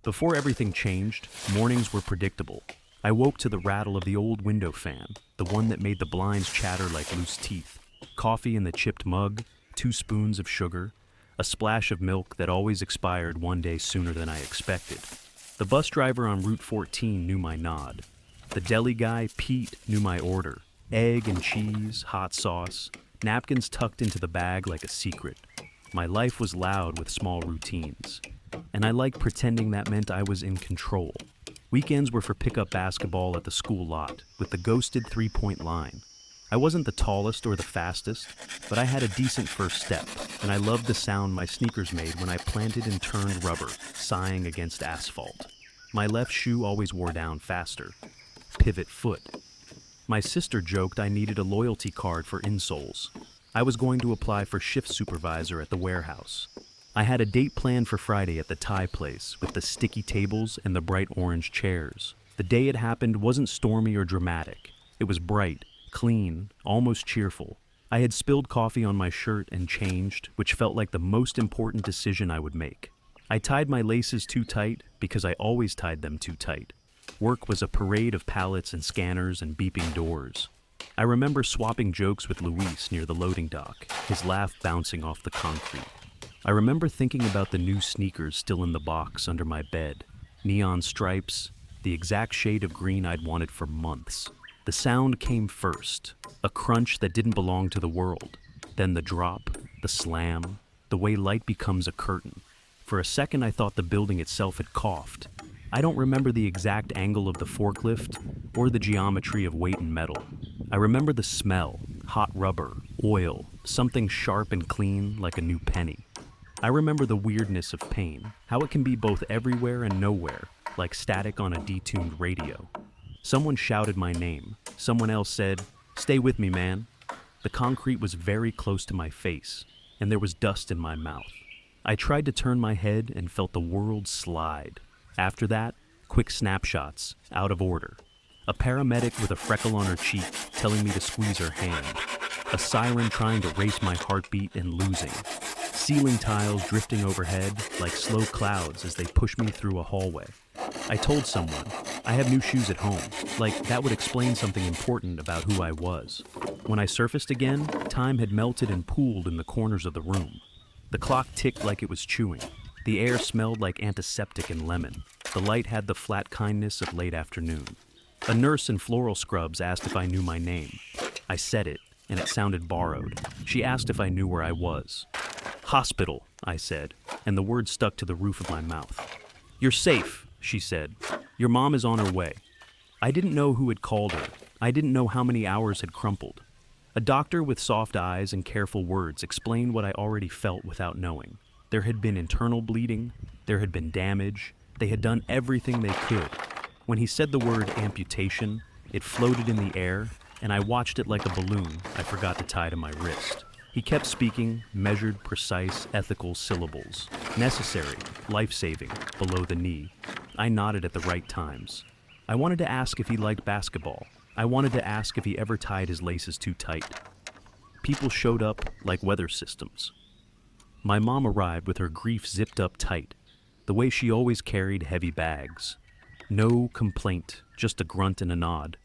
Before everything changed, mornings were predictable. I woke to the rattle of the old window fan, the one that made the blinds chatter like loose teeth. Coffee in the chipped mug, 2 spoons of sugar, a splash of milk that always expired one day sooner than I expected. The bus driver on Route 14 knew my nod. The deli guy, Pete, knew my order. Egg and cheese, hot sauce, napkins tucked into the bag like a secret. My life was loud with small routines. And I liked pretending that meant I was in control. Weekends were for pickup basketball at the school lot, with the ghosted 3-point line. I wasn't the tallest or the fastest, but I had a decent first step, and I loved the sound my sneakers made when I planted and turned rubber, sighing against asphalt. My left shoe always wore down faster. Pivot foot. My sister joked I needed a loyalty card for insoles. I was going to apply for shift supervisor at the warehouse. I had a date planned for Friday at the Thai place with the sticky tables and the bright orange chairs. The day it happened wasn't stormy or dramatic. It was bright, clean, almost cheerful. I had spilled coffee on my shirt and changed, which felt like the most important decision I would make. I tied my laces too tight because I always tied them too tight. Work was a parade of pallets and scanners and beeping doors. I remember swapping jokes with Luis near the loading dock, his laugh bouncing off the concrete. I remember thinking about the new sneakers still in the box under my bed. Neon stripes, the exact shade of green I'd wanted for months. The sound came first, a crunch that didn't belong to the world. Then the drop, the slam, the way light becomes a curtain. For a second I thought the building itself had coughed. I don't remember the exact angle of the forklift or the geometry of weight and metal. I remember the smell, hot rubber, oil, something sharp and clean like a new penny. I remember the weirdness of pain, how it can be both everywhere and nowhere, like static on a detuned radio. Someone shouted my name. Someone else said, "Stay with me, man." The concrete was very close to my face, and there was dust in my mouth. I tried to turn my head and felt the world slide. After that, quick snapshots, out of order. A paramedic with a freckle on her cheek telling me to squeeze her hand. A siren trying to race my heartbeat and losing. Ceiling tiles drifting overhead like slow clouds as they push me through a hallway. I told someone, I have new shoes at home, like that would explain something important about who I was. When I surfaced again, time had melted and pooled in the corners of the room. The clock ticked like it was chewing. The air smelled like antiseptic and lemon. The light had the flat kindness of late afternoon. A nurse in floral scrubs asked if I knew my name. I said it, and it sounded borrowed. She asked if I knew where I was. "Hospital," I said, and the word stuck to the roof of my mouth. "You're safe," she said. "Your mom is on her way." I didn't know who had called her. I didn't know how many hours had crumpled. A doctor with soft eyes and careful words explained what I already felt without knowing. There had been internal bleeding. There had been damage. They had done everything they could. When he said the word amputation, it floated in the air, and I watched it like a balloon I forgot to tie to my wrist. He kept speaking, measured, precise, ethical syllables. Necessary, life-saving, below the knee. I nodded at the right times. I wanted to ask if he liked basketball. I wanted to ask if he ever tied his laces too tight. People showed up like weather systems. My mom arrived with her grief zipped up tight, the way she always carried heavy bags. No complaint, just a grunt and a nod.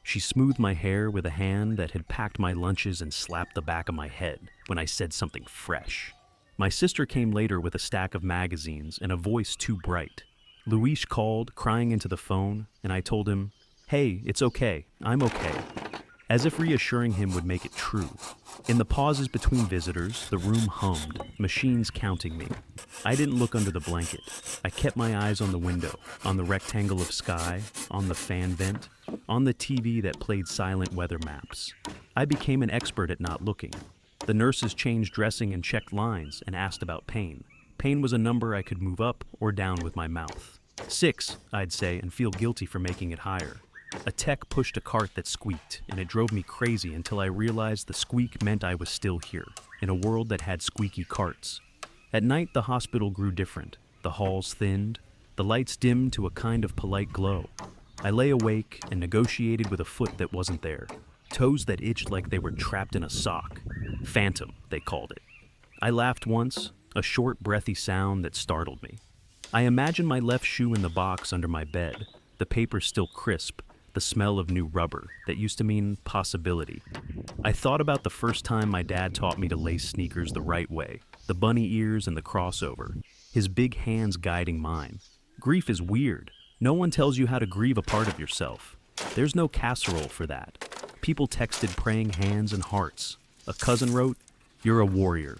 She smoothed my hair with a hand that had packed my lunches and slapped the back of my head when I said something fresh. My sister came later with a stack of magazines and a voice too bright. Luis called, crying into the phone, and I told him, "Hey, it's okay, I'm okay," as if reassuring him would make it true. In the pauses between visitors, the room hummed, machines counting me. I didn't look under the blanket. I kept my eyes on the window, on the rectangle of sky, on the fan vent, on the TV that played silent weather maps. I became an expert at not looking. The nurses changed dressing and checked lines and asked about pain. Pain was a number I could move up or down with my mouth. 6, I'd say, and feel guilty for making it higher. A tech pushed a cart that squeaked, and it drove me crazy until I realized the squeak meant I was still here, in a world that had squeaky carts. At night, the hospital grew different. The halls thinned. The lights dimmed to a kind of polite glow. I lay awake and negotiated with a foot that wasn't there. Toes that itched like they were trapped in a sock. Phantom, they called it. I laughed once, a short, breathy sound that startled me. I imagine my left shoe in the box under my bed, the paper still crisp, the smell of new rubber that used to mean possibility. I thought about the first time my dad taught me to lace sneakers the right way, the bunny ears and the crossover, his big hands guiding mine. Grief is weird. No one tells you how to grieve a part of yourself. There's no casserole for that. People texted praying hands and hearts. A cousin wrote, "You're a warrior."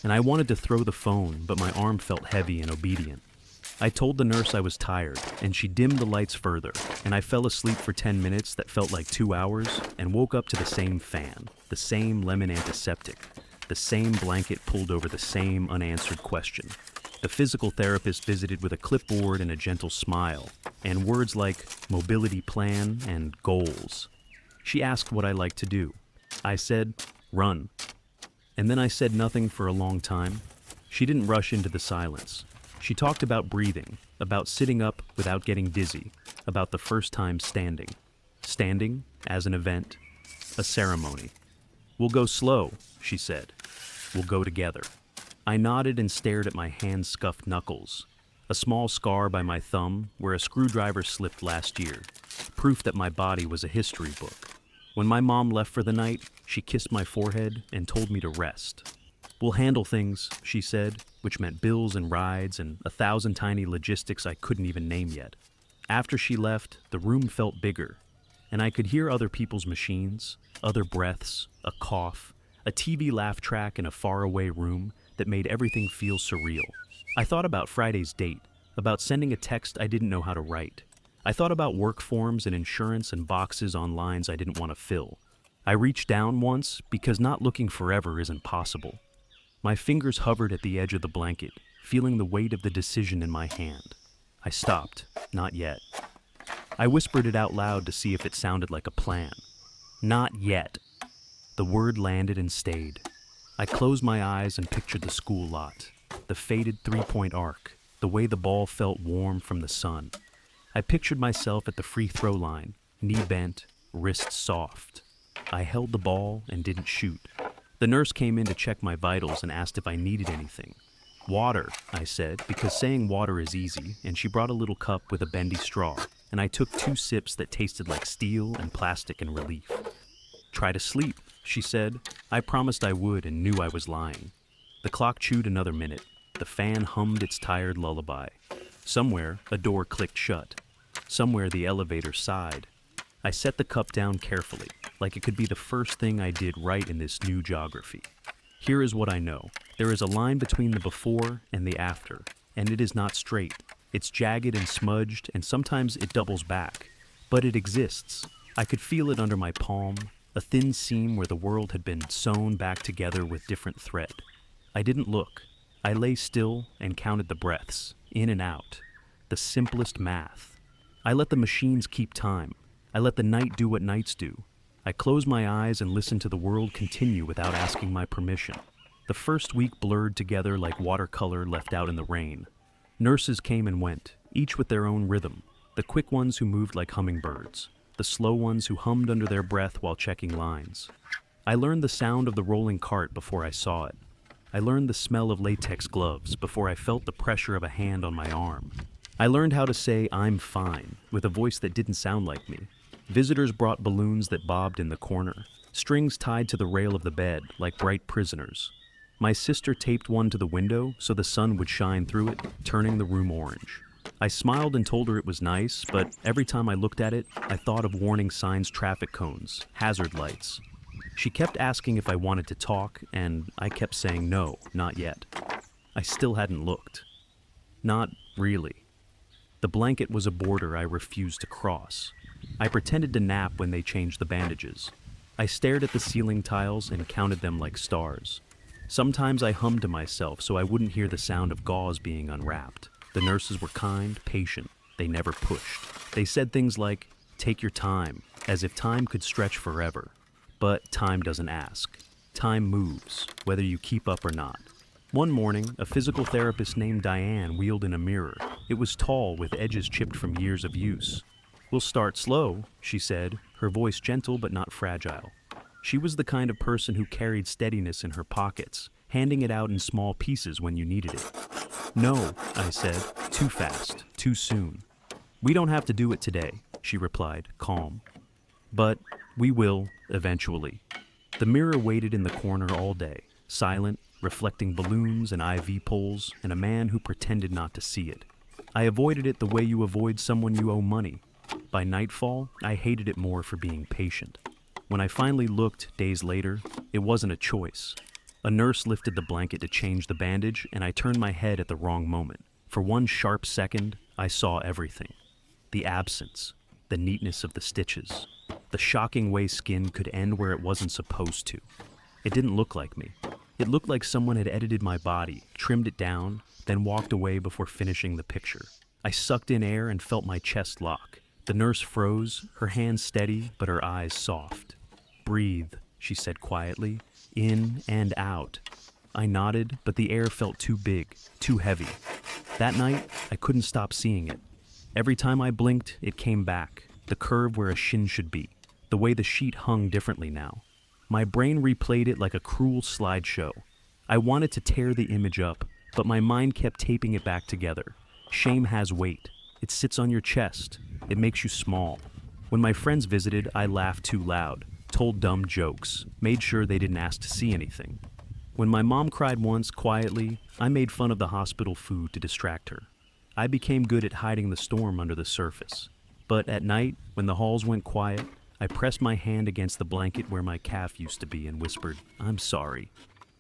And I wanted to throw the phone, but my arm felt heavy and obedient. I told the nurse I was tired, and she dimmed the lights further, and I fell asleep for 10 minutes that felt like 2 hours, and woke up to the same fan, the same lemon antiseptic, the same blanket pulled over the same unanswered question. The physical therapist visited with a clipboard and a gentle smile, and words like mobility plan and goals. She asked what I liked to do. I said, run. And then I said nothing for a long time. She didn't rush into the silence. She talked about breathing, about sitting up without getting dizzy, about the first time standing. Standing as an event, a ceremony. "We'll go slow," she said. "We'll go together." I nodded and stared at my hand-scuffed knuckles, a small scar by my thumb where a screwdriver slipped last year, proof that my body was a history book. When my mom left for the night, she kissed my forehead and told me to rest. "We'll handle things," she said, which meant bills and rides and 1,000 tiny logistics I couldn't even name yet. After she left, the room felt bigger, and I could hear other people's machines, other breaths, a cough, a TV laugh track in a faraway room that made everything feel surreal. I thought about Friday's date, about sending a text I didn't know how to write. I thought about work forms and insurance and boxes on lines I didn't want to fill. I reached down once because not looking forever isn't possible. My fingers hovered at the edge of the blanket, feeling the weight of the decision in my hand. I stopped, not yet. I whispered it out loud to see if it sounded like a plan. Not yet. The word landed and stayed. I closed my eyes and pictured the school lot, the faded three-point arc, the way the ball felt warm from the sun. I pictured myself at the free throw line, knee bent, wrists soft. I held the ball and didn't shoot. The nurse came in to check my vitals and asked if I needed anything. "Water," I said, because saying water is easy, and she brought a little cup with a bendy straw, and I took 2 sips that tasted like steel and plastic in relief. "Try to sleep," she said. I promised I would and knew I was lying. The clock chewed another minute. The fan hummed its tired lullaby. Somewhere, a door clicked shut. Somewhere, the elevator sighed. I set the cup down carefully, like it could be the first thing I did right in this new geography. Here is what I know. There is a line between the before and the after, and it is not straight. It's jagged and smudged, and sometimes it doubles back. But it exists. I could feel it under my palm, a thin seam where the world had been sewn back together with different thread. I didn't look. I lay still and counted the breaths, in and out. The simplest math. I let the machines keep time. I let the night do what nights do. I closed my eyes and listened to the world continue without asking my permission. The first week blurred together like watercolor left out in the rain. Nurses came and went, each with their own rhythm. The quick ones who moved like hummingbirds. The slow ones who hummed under their breath while checking lines. I learned the sound of the rolling cart before I saw it. I learned the smell of latex gloves before I felt the pressure of a hand on my arm. I learned how to say "I'm fine" with a voice that didn't sound like me. Visitors brought balloons that bobbed in the corner, strings tied to the rail of the bed like bright prisoners. My sister taped one to the window so the sun would shine through it, turning the room orange. I smiled and told her it was nice, but every time I looked at it, I thought of warning signs, traffic cones, hazard lights. She kept asking if I wanted to talk, and I kept saying no, not yet. I still hadn't looked. Not really. The blanket was a border I refused to cross. I pretended to nap when they changed the bandages. I stared at the ceiling tiles and counted them like stars. Sometimes I hummed to myself so I wouldn't hear the sound of gauze being unwrapped. The nurses were kind, patient. They never pushed. They said things like, "Take your time," as if time could stretch forever. But time doesn't ask. Time moves, whether you keep up or not. One morning, a physical therapist named Diane wheeled in a mirror. It was tall, with edges chipped from years of use. "We'll start slow," she said, her voice gentle but not fragile. She was the kind of person who carried steadiness in her pockets, handing it out in small pieces when you needed it. "No," I said, Too fast, too soon. We don't have to do it today, she replied, calm. But we will, eventually. The mirror waited in the corner all day, silent, reflecting balloons and IV poles, and a man who pretended not to see it. I avoided it the way you avoid someone you owe money. By nightfall, I hated it more for being patient. When I finally looked, days later, it wasn't a choice. A nurse lifted the blanket to change the bandage, and I turned my head at the wrong moment. For one sharp second, I saw everything. The absence, the neatness of the stitches, the shocking way skin could end where it wasn't supposed to. It didn't look like me. It looked like someone had edited my body, trimmed it down, then walked away before finishing the picture. I sucked in air and felt my chest lock. The nurse froze, her hands steady, but her eyes soft. "Breathe," she said quietly, "in and out." I nodded, but the air felt too big, too heavy. That night, I couldn't stop seeing it. Every time I blinked, it came back, the curve where a shin should be, the way the sheet hung differently now. My brain replayed it like a cruel slideshow. I wanted to tear the image up, but my mind kept taping it back together. Shame has weight. It sits on your chest. It makes you small. When my friends visited, I laughed too loud, told dumb jokes, made sure they didn't ask to see anything. When my mom cried once, quietly, I made fun of the hospital food to distract her. I became good at hiding the storm under the surface. But at night, when the halls went quiet, I pressed my hand against the blanket where my calf used to be and whispered, "I'm sorry."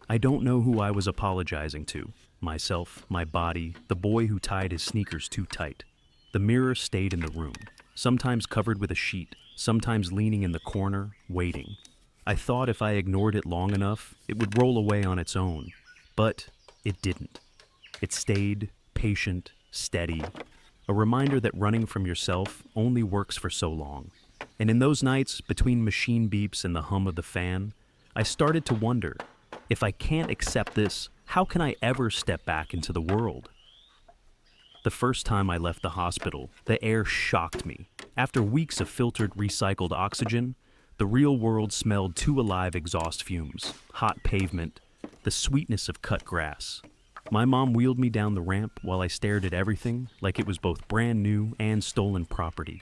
I don't know who I was apologizing to. Myself, my body, the boy who tied his sneakers too tight. The mirror stayed in the room, sometimes covered with a sheet, sometimes leaning in the corner, waiting. I thought if I ignored it long enough, it would roll away on its own. But it didn't. It stayed, patient, steady. A reminder that running from yourself only works for so long. And in those nights, between machine beeps and the hum of the fan, I started to wonder, if I can't accept this, how can I ever step back into the world? The first time I left the hospital, the air shocked me. After weeks of filtered, recycled oxygen, the real world smelled too alive exhaust fumes, hot pavement, the sweetness of cut grass. My mom wheeled me down the ramp while I stared at everything like it was both brand new and stolen property.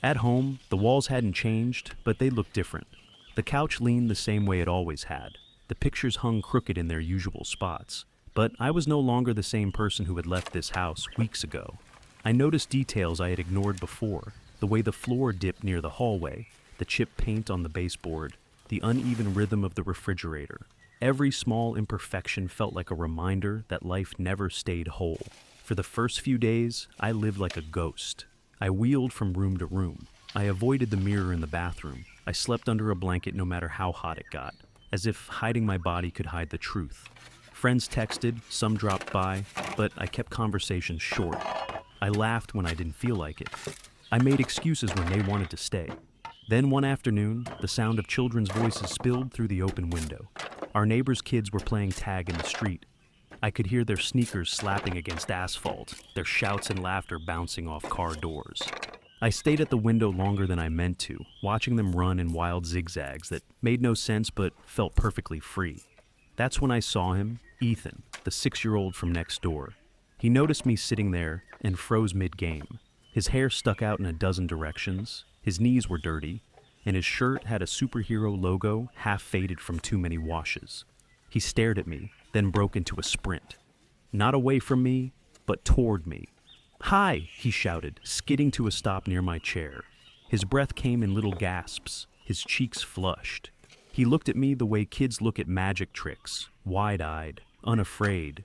At home, the walls hadn't changed, but they looked different. The couch leaned the same way it always had. The pictures hung crooked in their usual spots. But I was no longer the same person who had left this house weeks ago. I noticed details I had ignored before, the way the floor dipped near the hallway, the chipped paint on the baseboard, the uneven rhythm of the refrigerator. Every small imperfection felt like a reminder that life never stayed whole. For the first few days, I lived like a ghost. I wheeled from room to room. I avoided the mirror in the bathroom. I slept under a blanket no matter how hot it got, as if hiding my body could hide the truth. Friends texted, some dropped by, but I kept conversations short. I laughed when I didn't feel like it. I made excuses when they wanted to stay. Then one afternoon, the sound of children's voices spilled through the open window. Our neighbors' kids were playing tag in the street. I could hear their sneakers slapping against asphalt, their shouts and laughter bouncing off car doors. I stayed at the window longer than I meant to, watching them run in wild zigzags that made no sense but felt perfectly free. That's when I saw him, Ethan, the 6-year-old from next door. He noticed me sitting there and froze mid-game. His hair stuck out in a dozen directions, his knees were dirty, and his shirt had a superhero logo half faded from too many washes. He stared at me, then broke into a sprint. Not away from me, but toward me. "Hi," he shouted, skidding to a stop near my chair. His breath came in little gasps, his cheeks flushed. He looked at me the way kids look at magic tricks, wide-eyed, unafraid.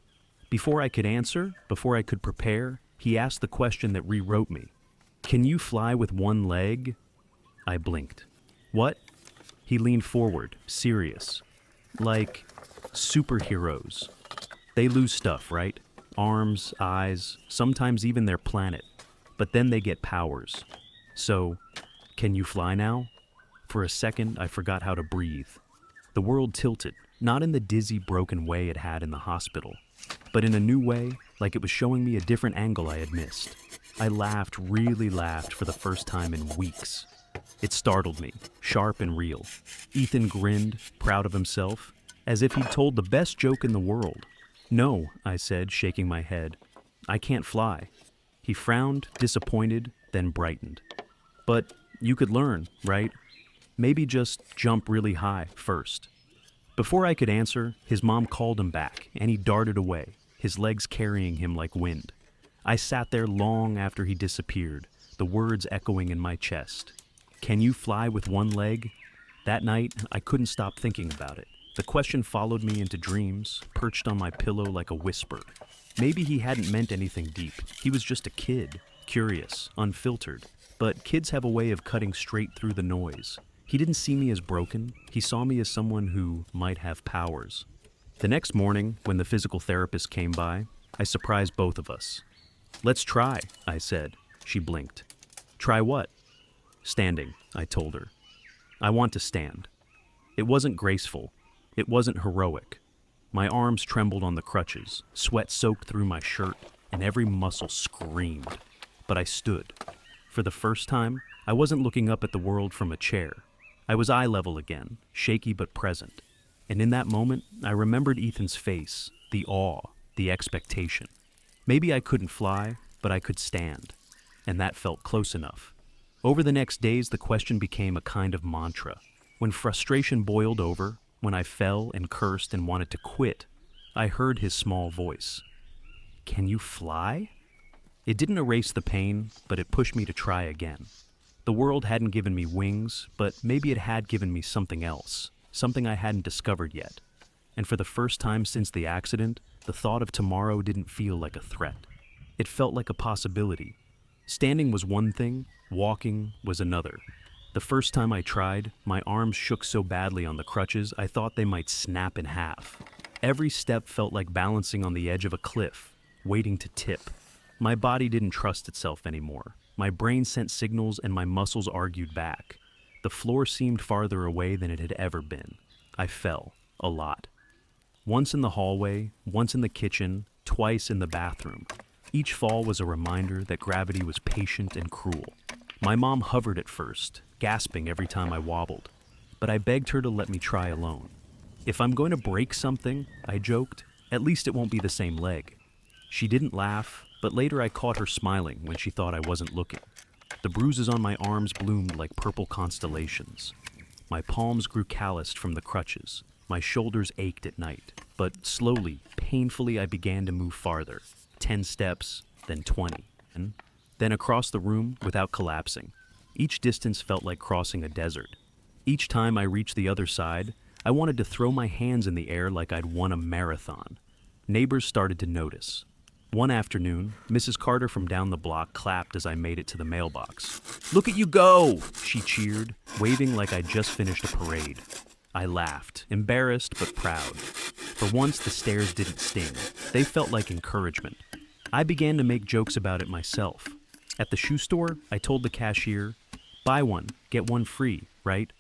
Before I could answer, before I could prepare, he asked the question that rewrote me. "Can you fly with one leg?" I blinked. "What?" He leaned forward, serious. "Like superheroes. They lose stuff, right? Arms, eyes, sometimes even their planet. But then they get powers. So, can you fly now?" For a second, I forgot how to breathe. The world tilted, not in the dizzy, broken way it had in the hospital, but in a new way, like it was showing me a different angle I had missed. I laughed, really laughed for the first time in weeks. It startled me, sharp and real. Ethan grinned, proud of himself, as if he'd told the best joke in the world. "No," I said, shaking my head. I can't fly." He frowned, disappointed, then brightened. "But you could learn, right? Maybe just jump really high first." Before I could answer, his mom called him back, and he darted away, his legs carrying him like wind. I sat there long after he disappeared, the words echoing in my chest. Can you fly with one leg? That night, I couldn't stop thinking about it. The question followed me into dreams, perched on my pillow like a whisper. Maybe he hadn't meant anything deep. He was just a kid, curious, unfiltered. But kids have a way of cutting straight through the noise. He didn't see me as broken. He saw me as someone who might have powers. The next morning, when the physical therapist came by, I surprised both of us. "Let's try," I said. She blinked. "Try what?" "Standing," I told her. "I want to stand." It wasn't graceful. It wasn't heroic. My arms trembled on the crutches, sweat soaked through my shirt, and every muscle screamed. But I stood. For the first time, I wasn't looking up at the world from a chair. I was eye level again, shaky but present. And in that moment, I remembered Ethan's face, the awe, the expectation. Maybe I couldn't fly, but I could stand. And that felt close enough. Over the next days, the question became a kind of mantra. When frustration boiled over, when I fell and cursed and wanted to quit, I heard his small voice. "Can you fly?" It didn't erase the pain, but it pushed me to try again. The world hadn't given me wings, but maybe it had given me something else, something I hadn't discovered yet. And for the first time since the accident, the thought of tomorrow didn't feel like a threat. It felt like a possibility. Standing was one thing, walking was another. The first time I tried, my arms shook so badly on the crutches I thought they might snap in half. Every step felt like balancing on the edge of a cliff, waiting to tip. My body didn't trust itself anymore. My brain sent signals and my muscles argued back. The floor seemed farther away than it had ever been. I fell, a lot. Once in the hallway, once in the kitchen, twice in the bathroom. Each fall was a reminder that gravity was patient and cruel. My mom hovered at first, gasping every time I wobbled. But I begged her to let me try alone. "If I'm going to break something," I joked, "at least it won't be the same leg." She didn't laugh, but later I caught her smiling when she thought I wasn't looking. The bruises on my arms bloomed like purple constellations. My palms grew calloused from the crutches. My shoulders ached at night. But slowly, painfully, I began to move farther. 10 steps, then 20. And then across the room without collapsing. Each distance felt like crossing a desert. Each time I reached the other side, I wanted to throw my hands in the air like I'd won a marathon. Neighbors started to notice. One afternoon, Mrs. Carter from down the block clapped as I made it to the mailbox. "Look at you go!" she cheered, waving like I'd just finished a parade. I laughed, embarrassed but proud. For once, the stares didn't sting. They felt like encouragement. I began to make jokes about it myself. At the shoe store, I told the cashier, "Buy one, get one free, right?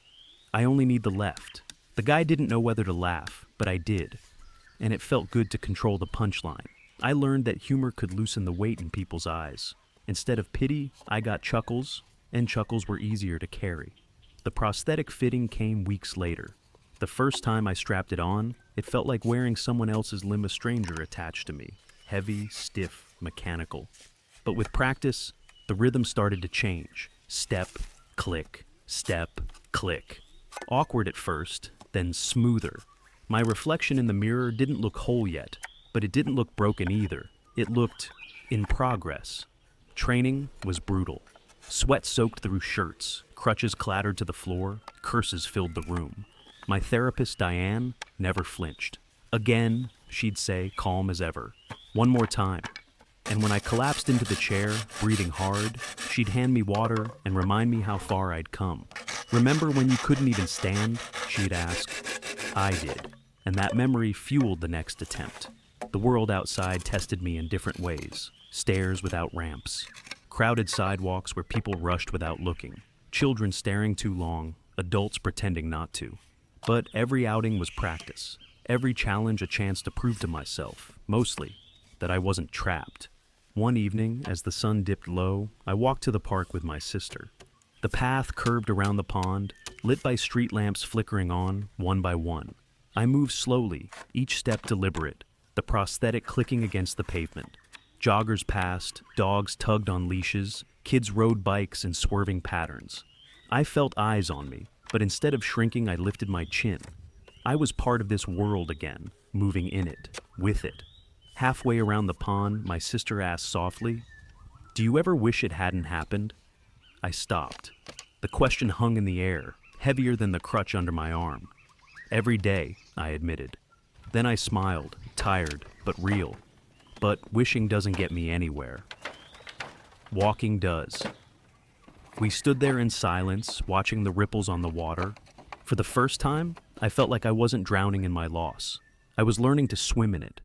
I only need the left." The guy didn't know whether to laugh, but I did. And it felt good to control the punchline. I learned that humor could loosen the weight in people's eyes. Instead of pity, I got chuckles, and chuckles were easier to carry. The prosthetic fitting came weeks later. The first time I strapped it on, it felt like wearing someone else's limb a stranger attached to me. Heavy, stiff, mechanical. But with practice, the rhythm started to change. Step, click, step, click. Awkward at first, then smoother. My reflection in the mirror didn't look whole yet, but it didn't look broken either. It looked in progress. Training was brutal. Sweat soaked through shirts, crutches clattered to the floor, curses filled the room. My therapist, Diane, never flinched. "Again," she'd say, calm as ever. "One more time." And when I collapsed into the chair, breathing hard, she'd hand me water and remind me how far I'd come. "Remember when you couldn't even stand?" she'd ask. I did, and that memory fueled the next attempt. The world outside tested me in different ways. Stairs without ramps. Crowded sidewalks where people rushed without looking. Children staring too long, adults pretending not to. But every outing was practice. Every challenge a chance to prove to myself, mostly, that I wasn't trapped. One evening, as the sun dipped low, I walked to the park with my sister. The path curved around the pond, lit by street lamps flickering on, one by one. I moved slowly, each step deliberate, the prosthetic clicking against the pavement. Joggers passed, dogs tugged on leashes, kids rode bikes in swerving patterns. I felt eyes on me, but instead of shrinking, I lifted my chin. I was part of this world again, moving in it, with it. Halfway around the pond, my sister asked softly, "Do you ever wish it hadn't happened?" I stopped. The question hung in the air, heavier than the crutch under my arm. "Every day," I admitted. Then I smiled, tired, but real. But wishing doesn't get me anywhere. Walking does. We stood there in silence, watching the ripples on the water. For the first time, I felt like I wasn't drowning in my loss. I was learning to swim in it,